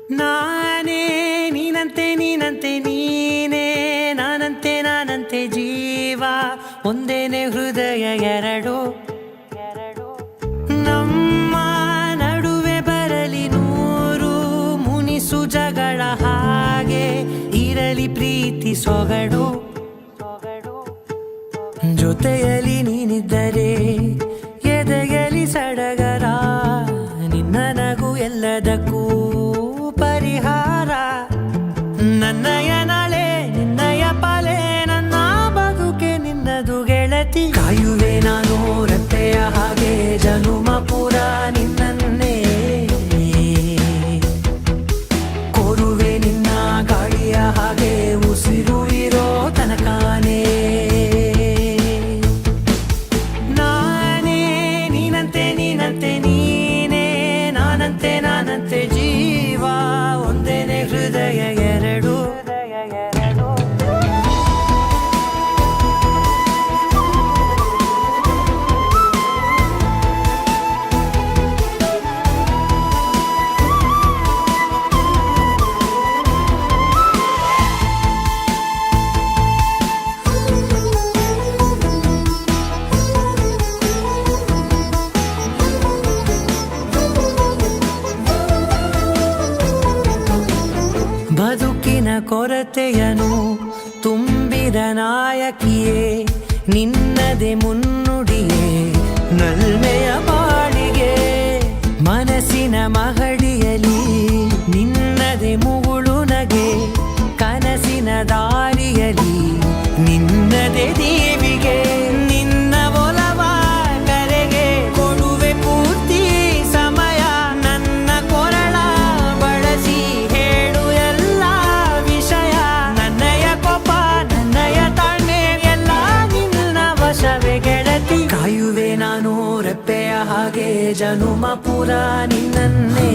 ನಾನೇ ನೀನಂತೆ ನೀನಂತೆ ನೀನೇ ನಾನಂತೆ ನಾನಂತೆ ಜೀವ ಒಂದೇನೆ ಹೃದಯ ಎರಡು ನಮ್ಮ ನಡುವೆ ಬರಲಿ ನೂರು ಮುನಿಸು ಜಗಳ ಹಾಗೆ ಇರಲಿ ಪ್ರೀತಿ ಸೊಗಡು ಜೊತೆಯಲ್ಲಿ ನೀನಿದ್ದರೆ ಎದೆಯಲಿ ಸಡಗರ ನಿನ್ನ ನಗು ಎಲ್ಲದಕ್ಕೂ ಪರಿಹಾರ ನನ್ನಯ ನಾಳೆ ನಿನ್ನಯ ಪಾಲೆ ನನ್ನ ಬದುಕೆ ನಿನ್ನದು ಗೆಳತಿ ಕಾಯುವೆ ನಾನು ರತ್ತೆಯ ಹಾಗೆ ಜನುಮ ಪುರ ನಿನ್ನನ್ನೇ ಕೋರುವೆ ನಿನ್ನ ಗಾಳಿಯ ಹಾಗೆ ಉಸಿರು ಇರೋ ತನಕಾನೇ ನಾನೇ ನೀನಂತೆ ನೀನಂತೆ ನೀನೇ ನಾನಂತೆ ನಾನಂತೆ ಜೀವ ಒಂದೇನೆ ಹೃದಯ ಎರಡು ಬದುಕಿನ ಕೊರತೆಯನು ತುಂಬಿದ ನಾಯಕಿಯೇ ನಿನ್ನದೆ ಮುನ್ನುಡಿಯೇ ನಲ್ಮೆಯ ಬಾಳಿಗೆ ಮನಸ್ಸಿನ ಮಹಡಿಯಲಿ ನಿನ್ನದೆ ಮುಗುಳು ನಗೆ ಕನಸಿನ ದಾರಿಯಲಿ ನಿನ್ನದೆ ದೇವಿಗೆ ನಿನ್ನ ಒಲವ ಕರೆಗೆ ಕೊಡುವೆ ಪೂರ್ತಿ ಸಮಯ ನನ್ನ ಕೊರಳ ಬಳಸಿ ಹೇಳು ಎಲ್ಲ ವಿಷಯ ನನ್ನಯ ಕೋಪ ನನ್ನಯ ತಾಳ್ಮೆ ಎಲ್ಲ ನಿನ್ನ ವಶವೇ ಗೆಳತಿ ಕಾಯುವೆ ನಾನು ರೆಪ್ಪೆಯ ಹಾಗೆ ಜನುಮ ಪುರ ನಿನ್ನನ್ನೇ